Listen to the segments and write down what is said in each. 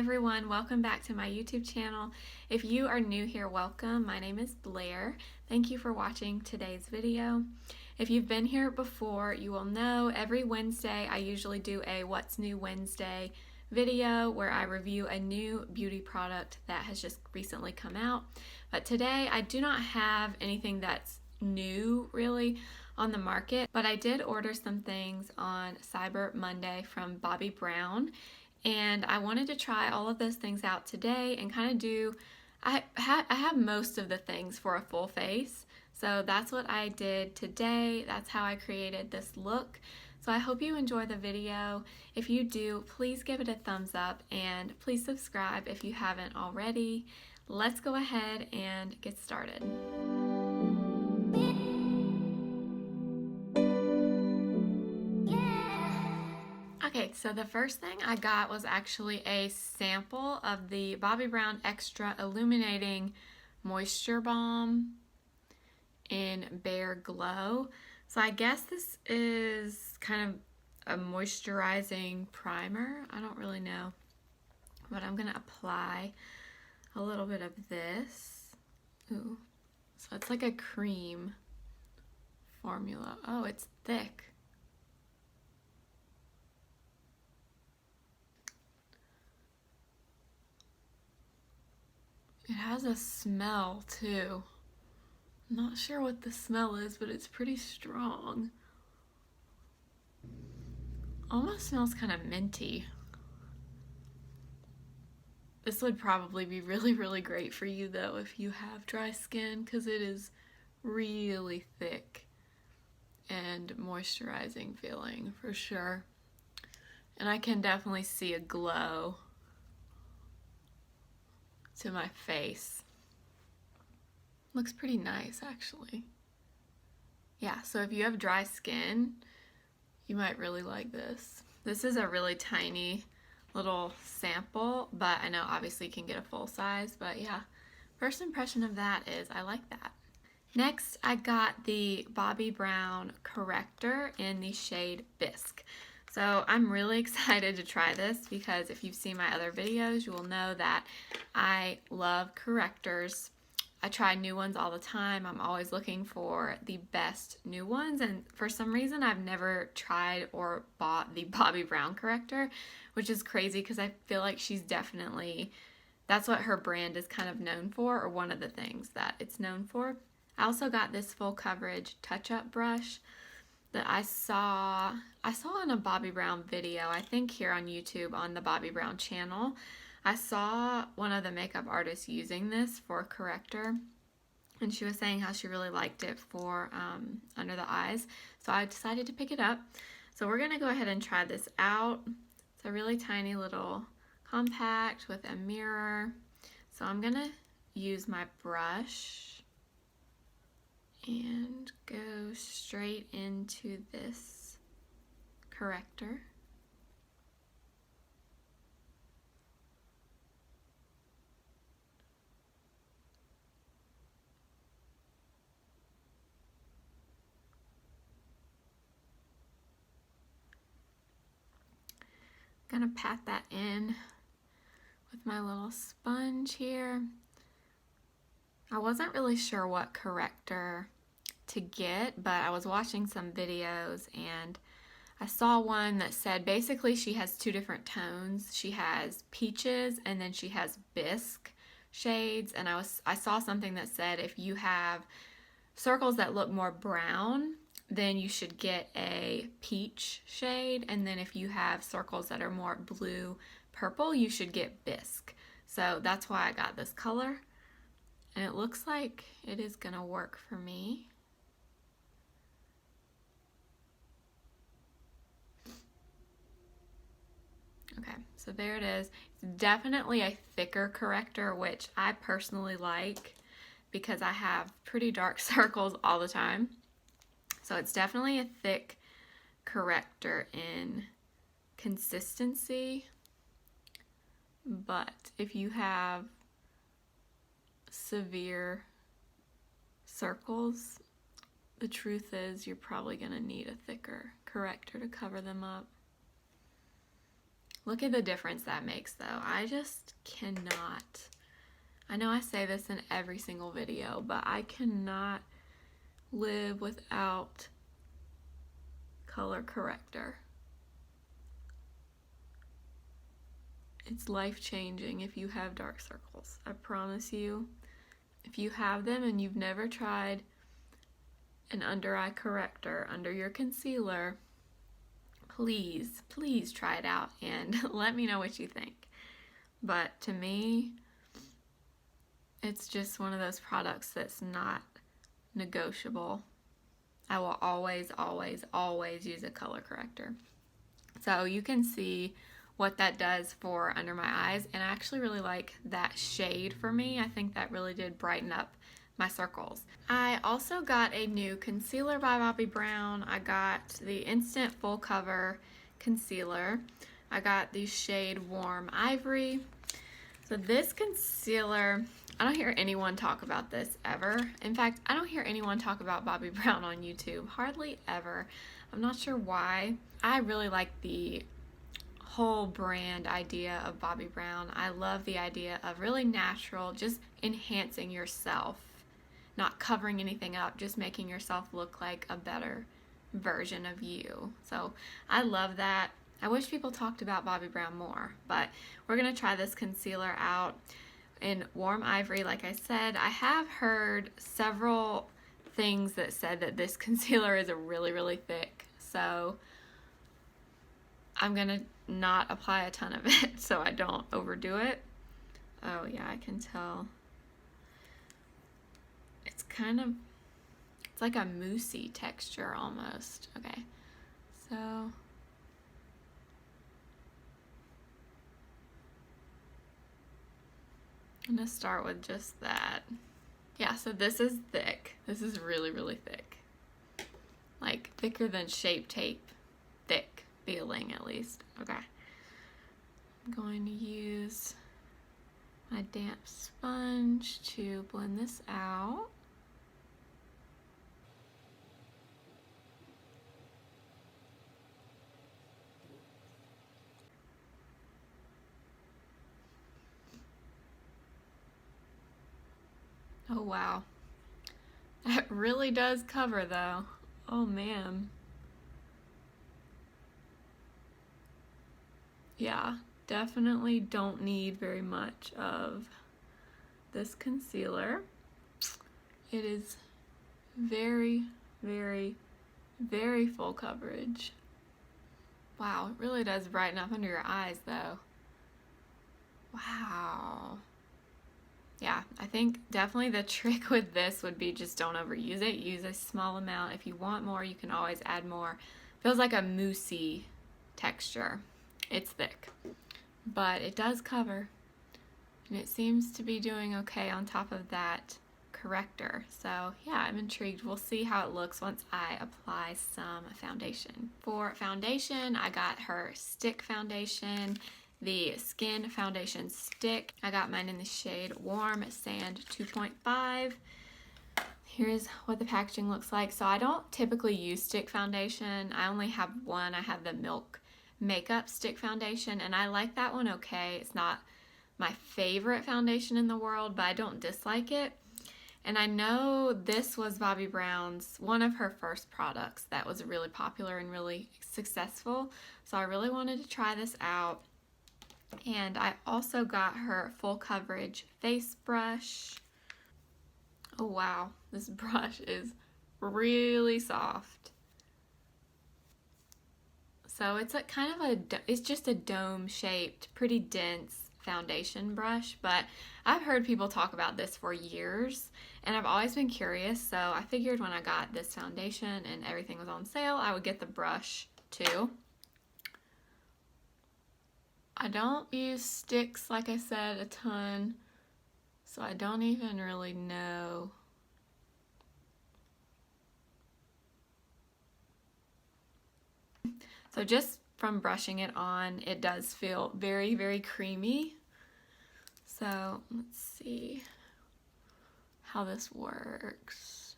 everyone, welcome back to my YouTube channel. If you are new here, welcome. My name is Blair. Thank you for watching today's video. If you've been here before, you will know every Wednesday I usually do a What's New Wednesday video where I review a new beauty product that has just recently come out. But today I do not have anything that's new really on the market, but I did order some things on Cyber Monday from Bobbi Brown, and I wanted to try all of those things out today and kind of do, I have most of the things for a full face, so that's what I did today. That's how I created this look. So I hope you enjoy the video. If you do, please give it a thumbs up and please subscribe if you haven't already. Let's go ahead and get started. Okay, so the first thing I got was actually a sample of the Bobbi Brown Extra Illuminating Moisture Balm in Bare Glow. So I guess this is kind of a moisturizing primer. I don't really know, but I'm gonna apply a little bit of this. Ooh, so it's like a cream formula. Oh, it's thick. It has a smell too. I'm not sure what the smell is, but it's pretty strong. Almost smells kind of minty. This would probably be really great for you though if you have dry skin, because it is really thick and moisturizing feeling for sure. And I can definitely see a glow to my face. Looks pretty nice actually. Yeah, so if you have dry skin, you might really like this. This is a really tiny little sample, but I know obviously you can get a full size, but yeah, first impression of that is I like that. Next, I got the Bobbi Brown Corrector in the shade Bisque. So I'm really excited to try this because if you've seen my other videos, you will know that I love correctors. I try new ones all the time. I'm always looking for the best new ones, and for some reason I've never tried or bought the Bobbi Brown Corrector, which is crazy because I feel like she's definitely, that's what her brand is kind of known for, or one of the things that it's known for. I also got this full coverage touch-up brush that I saw in a Bobbi Brown video, I think here on YouTube on the Bobbi Brown channel. I saw one of the makeup artists using this for corrector, and she was saying how she really liked it for under the eyes, so I decided to pick it up. So we're gonna go ahead and try this out. It's a really tiny little compact with a mirror, so I'm gonna use my brush and go straight into this corrector. Gonna pat that in with my little sponge here. I wasn't really sure what corrector to get, but I was watching some videos and I saw one that said basically she has two different tones. She has peaches and then she has bisque shades, and I saw something that said if you have circles that look more brown, then you should get a peach shade, and then if you have circles that are more blue purple, you should get bisque. So that's why I got this color, and it looks like it is gonna work for me. Okay, so there it is. It's definitely a thicker corrector, which I personally like because I have pretty dark circles all the time. So it's definitely a thick corrector in consistency, but if you have severe circles, the truth is you're probably going to need a thicker corrector to cover them up. Look at the difference that makes though. I just cannot. I know I say this in every single video, but I cannot live without color corrector. It's life-changing if you have dark circles. I promise you. If you have them and you've never tried an under eye corrector under your concealer, please try it out and let me know what you think. But to me, it's just one of those products that's not negotiable. I will always use a color corrector. So you can see what that does for under my eyes, and I actually really like that shade for me. I think that really did brighten up my circles. I also got a new concealer by Bobbi Brown. I got the Instant Full Cover Concealer. I got the shade Warm Ivory. So this concealer, I don't hear anyone talk about this ever. In fact, I don't hear anyone talk about Bobbi Brown on YouTube, hardly ever. I'm not sure why. I really like the whole brand idea of Bobbi Brown. I love the idea of really natural, just enhancing yourself, not covering anything up, just making yourself look like a better version of you. So I love that. I wish people talked about Bobbi Brown more, but we're gonna try this concealer out in Warm Ivory. Like I said, I have heard several things that said that this concealer is really thick, so I'm gonna not apply a ton of it so I don't overdo it. Oh yeah, I can tell. It's kind of, it's like a moussey texture almost. Okay, so I'm gonna start with just that. Yeah, so this is thick. This is really thick. Like thicker than Shape Tape thick feeling, at least. Okay. I'm going to use my damp sponge to blend this out. Oh wow. That really does cover though. Oh man. Yeah, definitely don't need very much of this concealer. It is very full coverage. Wow, it really does brighten up under your eyes though. Wow. Yeah, I think definitely the trick with this would be just don't overuse it. Use a small amount. If you want more, you can always add more. Feels like a moussey texture. It's thick, but it does cover, and it seems to be doing okay on top of that corrector. So yeah, I'm intrigued. We'll see how it looks once I apply some foundation. For foundation, I got her stick foundation, the Skin Foundation Stick. I got mine in the shade Warm Sand 2.5. Here's what the packaging looks like. So I don't typically use stick foundation. I only have one. I have the Milk Makeup Stick Foundation, and I like that one okay. It's not my favorite foundation in the world, but I don't dislike it. And I know this was Bobbi Brown's, one of her first products that was really popular and really successful. So I really wanted to try this out. And I also got her full coverage face brush. Oh wow, this brush is really soft. So it's like kind of it's just a dome shaped, pretty dense foundation brush, but I've heard people talk about this for years and I've always been curious, so I figured when I got this foundation and everything was on sale, I would get the brush too. I don't use sticks, like I said, a ton, so I don't even really know. So just from brushing it on, it does feel very creamy. So let's see how this works.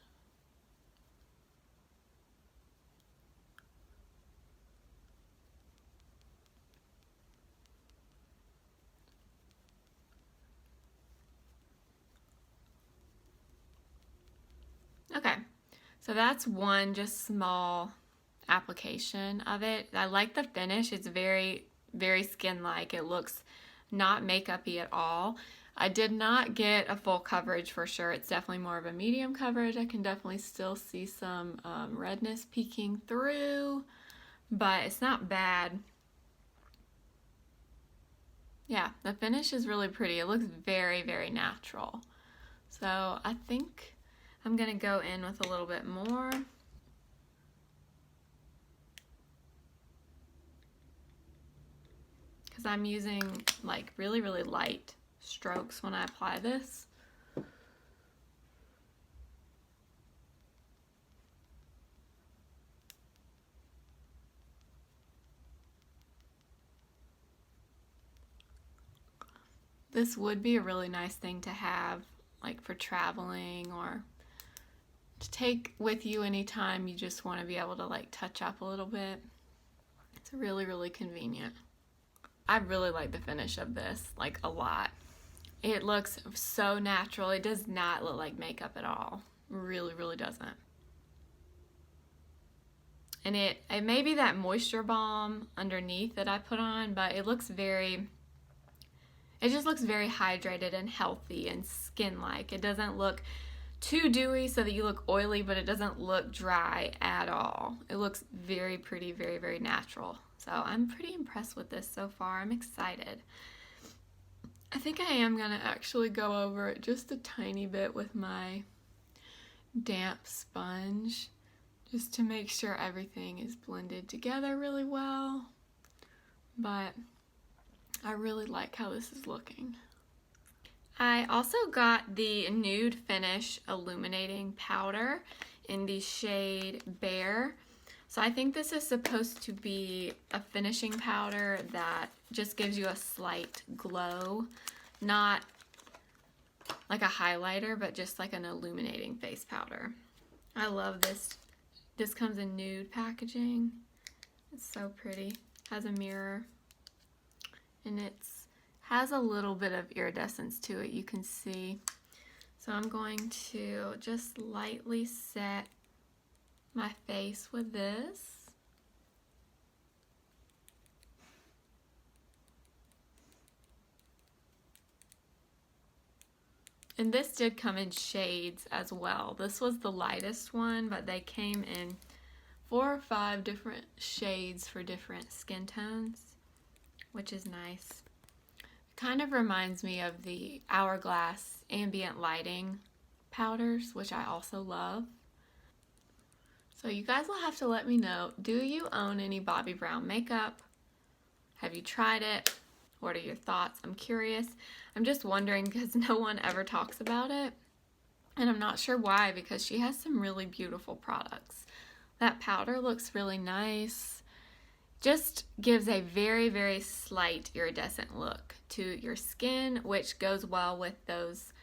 So that's one just small application of it. I like the finish. It's very, very skin-like. It looks not makeup-y at all. I did not get a full coverage for sure. It's definitely more of a medium coverage. I can definitely still see some redness peeking through, but it's not bad. Yeah, the finish is really pretty. It looks very, very natural. So I think I'm gonna go in with a little bit more. Because I'm using like really, really light strokes when I apply this. This would be a really nice thing to have like for traveling or to take with you anytime you just want to be able to like touch up a little bit. It's really, really convenient. I really like the finish of this, like a lot. It looks so natural. It does not look like makeup at all. Really, really doesn't. And it may be that moisture balm underneath that I put on, but it looks very, it just looks very hydrated and healthy and skin-like. It doesn't look too dewy so that you look oily, but it doesn't look dry at all. It looks very pretty, very, very natural. So I'm pretty impressed with this so far. I'm excited. I think I am gonna actually go over it just a tiny bit with my damp sponge, just to make sure everything is blended together really well. But I really like how this is looking. I also got the Nude Finish Illuminating Powder in the shade Bare. So I think this is supposed to be a finishing powder that just gives you a slight glow. Not like a highlighter, but just like an illuminating face powder. I love this. This comes in nude packaging. It's so pretty. Has a mirror. And it's has a little bit of iridescence to it, you can see. So I'm going to just lightly set my face with this. And this did come in shades as well. This was the lightest one, but they came in 4 or 5 different shades for different skin tones, which is nice. Kind of reminds me of the Hourglass ambient lighting powders, which I also love. So you guys will have to let me know, do you own any Bobbi Brown makeup? Have you tried it? What are your thoughts? I'm curious. I'm just wondering because no one ever talks about it. And I'm not sure why, because she has some really beautiful products. That powder looks really nice. Just gives a very, very slight iridescent look to your skin, which goes well with those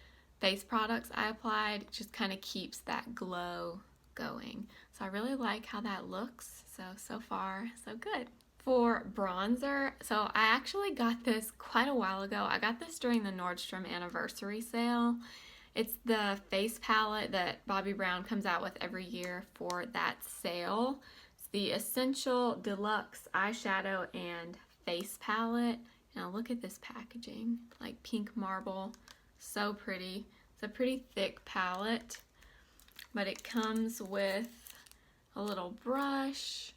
face products I applied. It just kind of keeps that glow going. So I really like how that looks. So far, so good. For bronzer, so I actually got this quite a while ago. I got this during the Nordstrom anniversary sale. It's the face palette that Bobbi Brown comes out with every year for that sale. It's the Essential Deluxe Eyeshadow and Face Palette. Now look at this packaging, like pink marble, so pretty. It's a pretty thick palette, but it comes with a little brush.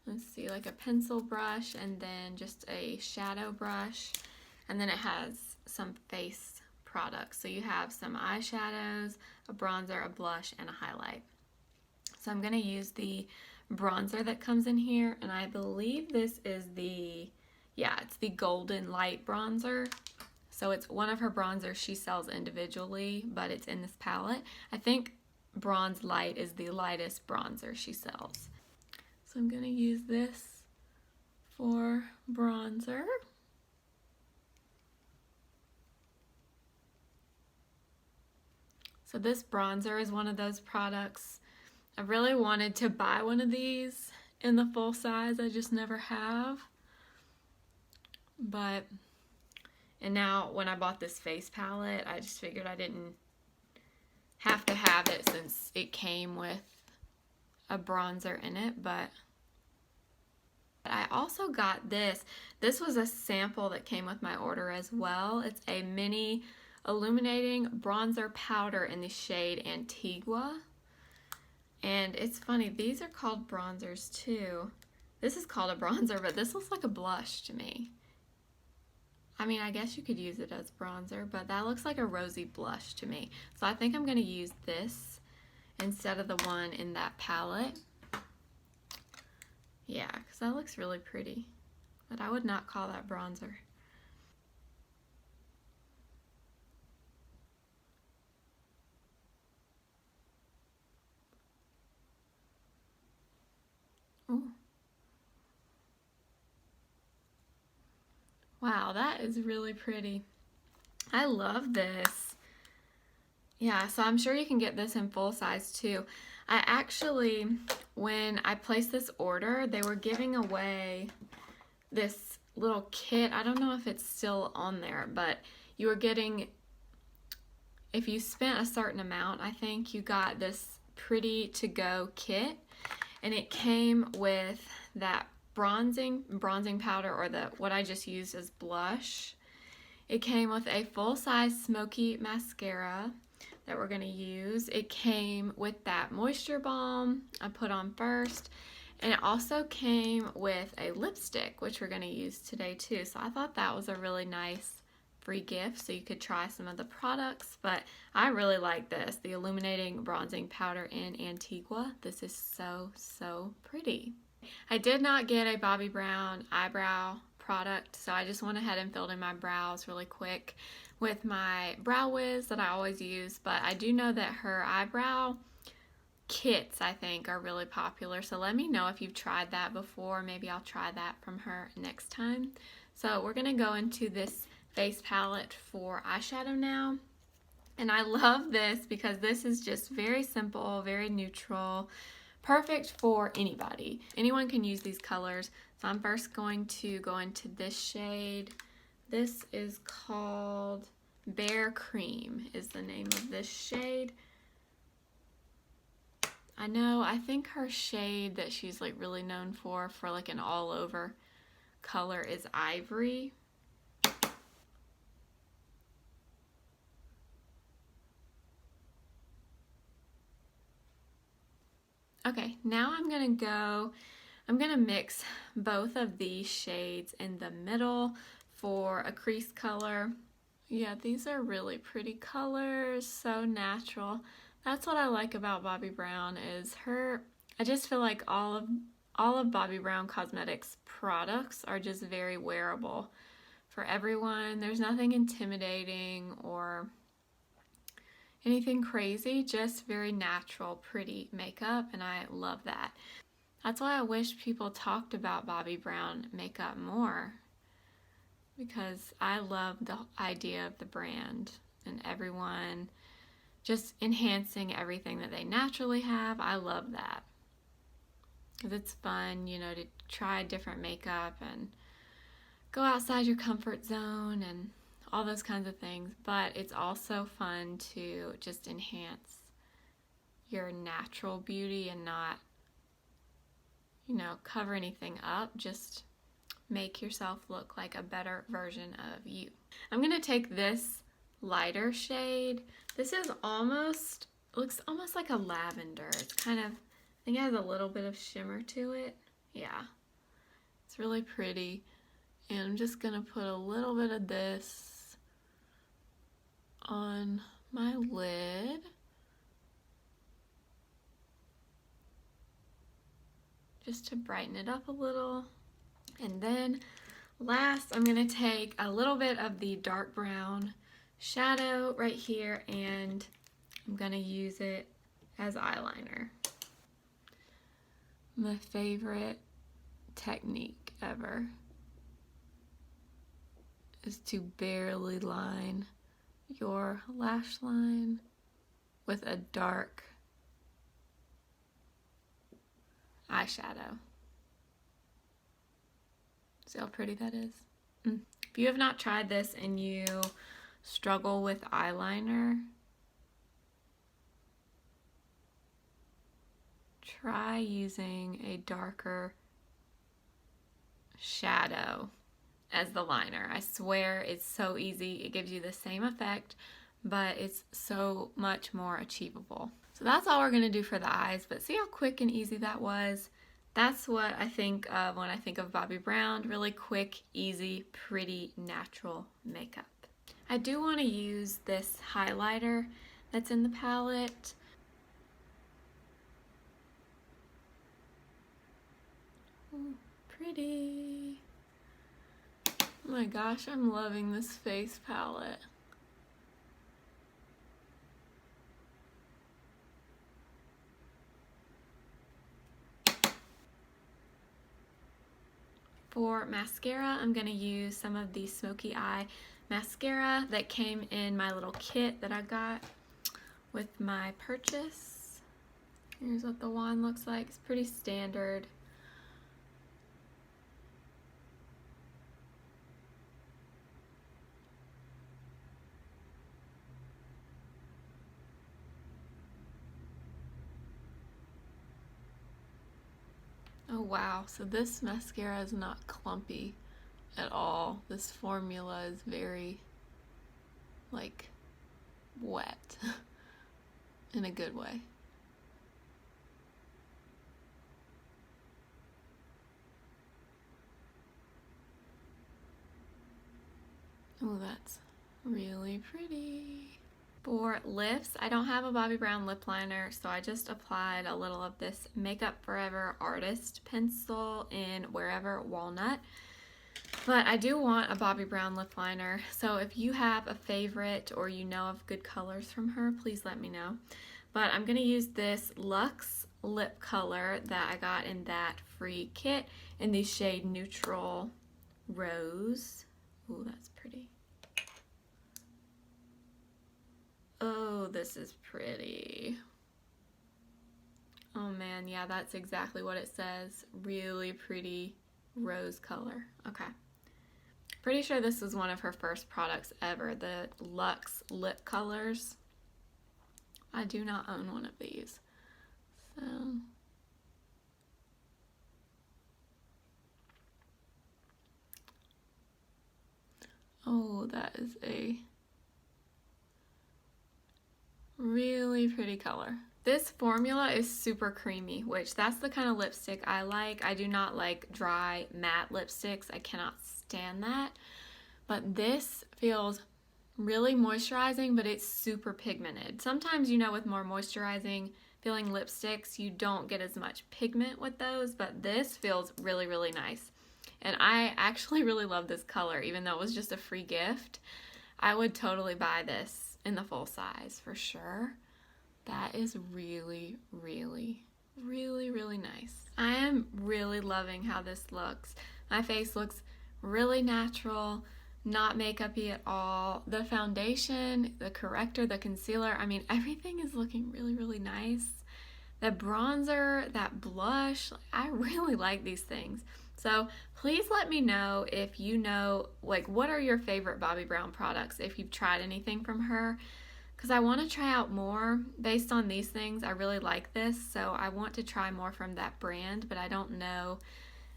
Let's see, like a pencil brush, and then just a shadow brush, and then it has some face products. So you have some eyeshadows, a bronzer, a blush, and a highlight. So I'm going to use the bronzer that comes in here, and I believe this is the, yeah, it's the Golden Light bronzer. So it's one of her bronzers she sells individually, but it's in this palette. I think Bronze Light is the lightest bronzer she sells. So I'm going to use this for bronzer. So this bronzer is one of those products. I really wanted to buy one of these in the full size. I just never have. And now when I bought this face palette, I just figured I didn't have to have it since it came with a bronzer in it, but I also got this. This was a sample that came with my order as well. It's a mini illuminating bronzer powder in the shade Antigua. And it's funny, these are called bronzers too. This is called a bronzer, but this looks like a blush to me. I mean, I guess you could use it as bronzer, but that looks like a rosy blush to me. So I think I'm going to use this instead of the one in that palette. Yeah, because that looks really pretty, but I would not call that bronzer. Ooh. Wow, that is really pretty. I love this. Yeah, so I'm sure you can get this in full size too. I actually, when I placed this order, they were giving away this little kit. I don't know if it's still on there, but you were getting, if you spent a certain amount, I think you got this pretty to go kit, and it came with that bronzing powder, or the what I just used as blush. It came with a full-size Smokey mascara that we're going to use. It came with that moisture balm I put on first, and it also came with a lipstick, which we're going to use today too. So I thought that was a really nice free gift, so you could try some of the products. But I really like this, the Illuminating Bronzing Powder in Antigua. This is so pretty. I did not get a Bobbi Brown eyebrow product, so I just went ahead and filled in my brows really quick with my Brow Wiz that I always use. But I do know that her eyebrow kits, I think, are really popular, so let me know if you've tried that before. Maybe I'll try that from her next time. So we're gonna go into this face palette for eyeshadow now, and I love this because this is just very simple, very neutral, perfect for anybody. Anyone can use these colors. So I'm first going to go into this shade. This is called Bear Cream is the name of this shade. I think her shade that she's like really known for like an all over color is Ivory. Okay, now I'm gonna mix both of these shades in the middle for a crease color. Yeah, these are really pretty colors, so natural. That's what I like about Bobbi Brown is I just feel like all of Bobbi Brown Cosmetics products are just very wearable for everyone. There's nothing intimidating or anything crazy, just very natural, pretty makeup, and I love that. That's why I wish people talked about Bobbi Brown makeup more, because I love the idea of the brand and everyone just enhancing everything that they naturally have. I love that because it's fun, to try different makeup and go outside your comfort zone and all those kinds of things, but it's also fun to just enhance your natural beauty and not, cover anything up. Just make yourself look like a better version of you. I'm gonna take this lighter shade. This is looks almost like a lavender. It's kind of, I think it has a little bit of shimmer to it. Yeah, it's really pretty. And I'm just gonna put a little bit of this on my lid. Just to brighten it up a little. And then last, I'm gonna take a little bit of the dark brown shadow right here, and I'm gonna use it as eyeliner. My favorite technique ever is to barely line your lash line with a dark eyeshadow. See how pretty that is? If you have not tried this and you struggle with eyeliner, try using a darker shadow as the liner. I swear it's so easy. It gives you the same effect, but it's so much more achievable. So that's all we're going to do for the eyes, but see how quick and easy that was? That's what I think of when I think of Bobbi Brown. Really quick, easy, pretty, natural makeup. I do want to use this highlighter that's in the palette. Ooh, pretty. Oh my gosh, I'm loving this face palette. For mascara, I'm going to use some of the Smokey Eye Mascara that came in my little kit that I got with my purchase. Here's what the wand looks like. It's pretty standard. Oh wow, so this mascara is not clumpy at all. This formula is very, like, wet in a good way. Oh, that's really pretty. For lips, I don't have a Bobbi Brown lip liner, so I just applied a little of this Makeup Forever Artist Pencil in Wherever Walnut. But I do want a Bobbi Brown lip liner, so if you have a favorite or you know of good colors from her, please let me know. But I'm going to use this Luxe lip color that I got in that free kit in the shade Neutral Rose. Ooh, that's pretty. Oh, this is pretty. Oh man, yeah, that's exactly what it says. Really pretty rose color. Okay. Pretty sure this was one of her first products ever, the Luxe lip colors. I do not own one of these. So oh, that is a really pretty color. This formula is super creamy, which that's the kind of lipstick I like. I do not like dry matte lipsticks. I cannot stand that. But this feels really moisturizing, but it's super pigmented. Sometimes, you know, with more moisturizing feeling lipsticks, you don't get as much pigment with those, but this feels really, really nice. And I actually really love this color, even though it was just a free gift. I would totally buy this in the full size for sure. That is really, really, really, really nice. I am really loving how this looks. My face looks really natural, not makeup-y at all. The foundation, the corrector, the concealer, I mean, everything is looking really, really nice. The bronzer, that blush, I really like these things. So please let me know if you know, like, what are your favorite Bobbi Brown products, if you've tried anything from her. Because I want to try out more based on these things. I really like this, so I want to try more from that brand, but I don't know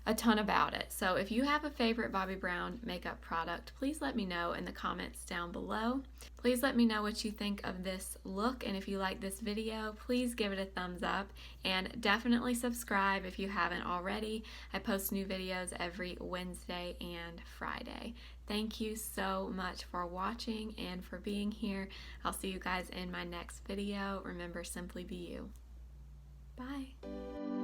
a ton about it. So if you have a favorite Bobbi Brown makeup product, please let me know in the comments down below. Please let me know what you think of this look, and if you like this video, please give it a thumbs up, and definitely subscribe if you haven't already. I post new videos every Wednesday and Friday. Thank you so much for watching and for being here. I'll see you guys in my next video. Remember, simply be you. Bye.